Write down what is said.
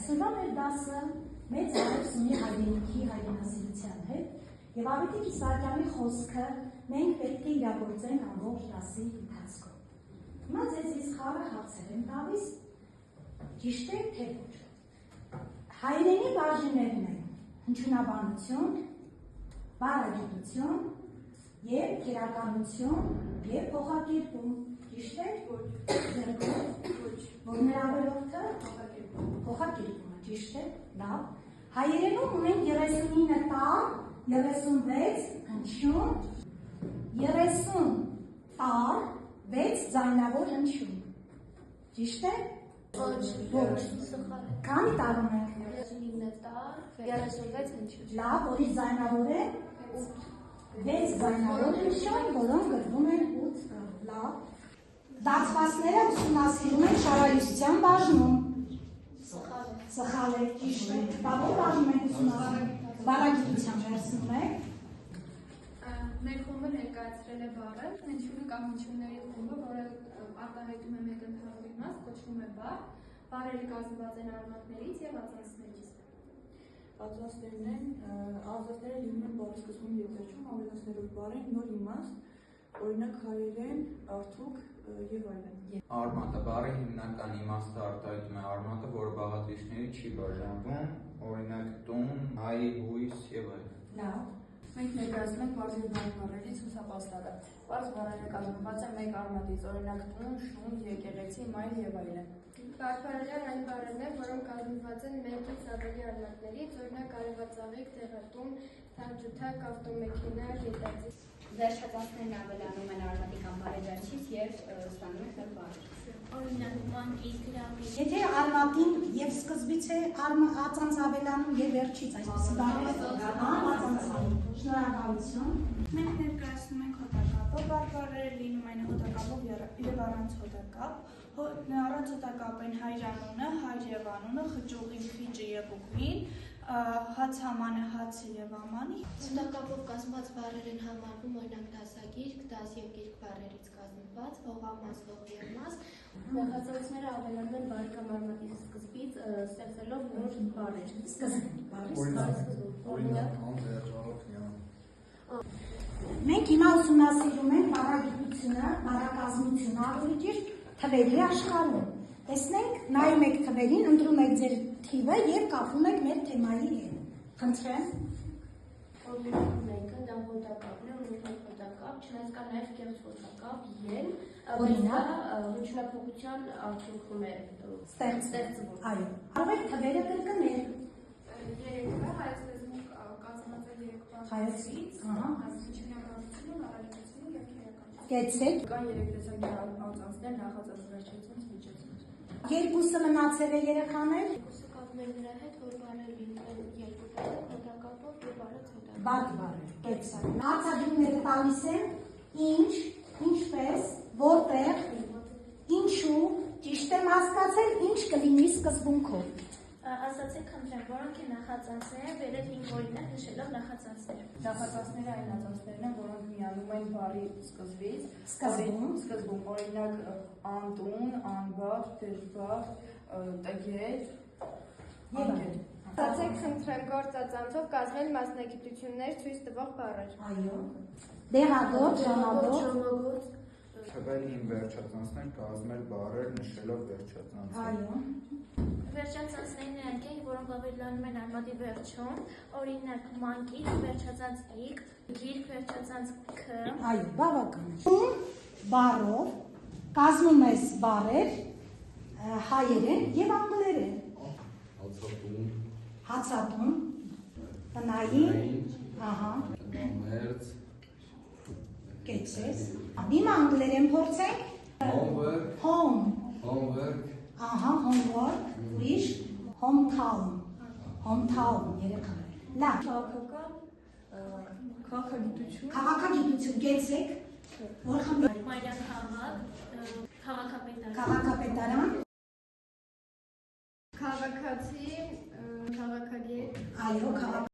Այսօրվա մեր դասը մեծ առևս ունի հայրենիքի հայրենասիրության հետ և Ավետիք Իսահակյանի խոսքը մենք պետք է իրագործենք ամբողջ դասի ընթացքում։ Հիմա ձեզ խաղը հարցեր եմ տալիս, ճիշտ է թե ոչ։ Հայրենի բաժիններն են հնչյունաբանություն, բառագիտություն և քերականություն և փոխակերպում։ Ճիշտ է ոչ։ Որն է ավելորդը? Փոխակերպումը, ճիշտ է, լավ։ Հայերենում ունենք 39 տառ, 36 հնչյուն, 30 տառ, 6 ձայնավոր հնչյուն։ Ճիշտ է? Ոչ։ Քանի տառ ունենք? 39 տառ, 36 հնչյուն։ Լավ, որից ձայնավոր է? 6 ձայնավոր հնչյուն, որոնք գրվում են 8 տառ։ Լավ։ Դասվածները ուսումնասիրում են շարահյուսության բաժնում։ Սխալ է, ճիշտ է։ Դա ո՞ր բաժնում եք ուսումնասիրում? Բառագիտության վերցնում եք։ Մեր խումբը ներկայացրել է բառը, հնչյունը կամ հնչյունների խումբը, որը արտահայտում է մեկ ընդհանուր իմաստ, կոչվում է բառ։ Բառերը կազմված են արմատներից և ածանցներից։ Ածանցները լինում են բառի սկզբում և վերջում, ավելացնելով բառին նոր իմաստ, օրինակ հայերեն, արդյունք և այլն։ Արմատը բառի հիմնական իմաստը արտահայտում է արմատը, որը բաղադրիչների չի բաժանվում, օրինակ տուն, հայ, հույս և այլն։ Լավ։ Մենք ներկայացնում ենք բարձր բառերից հուսապաստառը։ Բարձր բառերը կազմված են մեկ արմատից, օրինակ տուն, շուն, եկեղեցի, մայր և այլն։ Բարբառները այն բառերն են, որոնք կազմված են մեկից ավելի արմատներից, օրինակ արևածաղիկ, դեղատուն, թանջութակ, ավտոմեքենա, գետաձի։ Վերջածանցներն ավելանում են արմատի կամ բարեվերջից և ստանում են նոր բառեր։ Օրինակ մանկի, գրավի։ Եթե արմատին և սկզբից է ածանց ավելանում և վերջից, այսպիսի բառեր, շնորհակալություն։ Մենք ներկայացնում ենք հոտակապը, բարբառները լինում են հոտակապով և առանց հոտակապ։ Առանց հոտակապ են հայրանունը, հայր և անունը, խճուղին, խիճը և ուղին, հացամանը, հացը և ամանի։ Հոտակապով կազմված բառեր են համարվում օրինակ դասագիրք, դաս և գիրք բառերից կազմված, հողամաս, հող և մաս։ Նախածանցները ավելանում են բառի կամ արմատի սկզբից, ստեղծելով նոր բառեր։ Մենք հիմա ուսումնասիրում ենք բառագիտությունը, բառակազմությունը, ավելի ճիշտ թվերի աշխարհում։ Տեսնենք, նայում եք թվերին, ընտրում եք ձեր թիվը և կապում եք մեր թեմայի հետ։ Խնդրեմ։ Մեկը դա հոտակապն է, ունենք հոտակապ, չնայած կա նաև կեղծ հոտակապ, ել, Օրինակ, հնչյունափոխության արդյունքում է ստեղծվում։ Այո, կարող եք թվերը կրկնել։ Երեկվա հայոց լեզվում կազմված է երեկվա Հայոցից, հնչյունաբանությունը, բառագիտությունը և քերականությունը։ Կեցեք։ Կան երեք տեսակի ածանցներ, նախածանց, վերջացանց, միջացանց։ Երկուսը մնացել է երեխաներ։ Երկուսը կապում են նրա հետ, որ բառերը լինում են երկու տեղը, հոտակապով և առանց հոտակապ։ Բաց բառեր, կեցակ։ Հարցադրումները տալիս են ինչ, ինչպես, որտեղ, ինչու, ճիշտ եմ հասկացել, ինչ կլինի սկզբունքով։ Ասացեք խնդրեմ, որոնք են նախածանցները, վերև 5 օրինակ նշելով նախածանցներ։ Նախածանցները այն ածանցներն են, որոնք միանում են բառի սկզբից, սկզբում, օրինակ անտուն, անբախ, դժբախ, տգետ, անգետ։ Ասացեք խնդրեմ, գործածանցով կազմել մասնագիտություններ ցույց տվող բառեր։ Այո։ Դեղագործ, ժամագործ։ Թվերին վերջածանցներ կազմել բառեր նշելով վերջածանցը։ Այո։ Վերջածանցներն նրանք են, որոնք ավելանում են արմատի վերջում, օրինակ մանկիկ, վերջածանց իք, գիրք, վերջածանց ք։ Այո, բավական։ Բառով կազմում ես բառեր հայերեն և անգլերեն։ Հացատուն, տնային, ահա, կեցես։ Հիմա անգլերեն փորձենք։ Home, ահա, homework, ուրիշ, hometown, երեխաներ։ Լավ, Քաղաքագիտություն, քաղաքագիտություն կեցեք, որ խմբի Մայրաքաղաք, քաղաքապետարան։ քաղաքապետարան, Քաղաքացի, քաղաքագետ։ այո,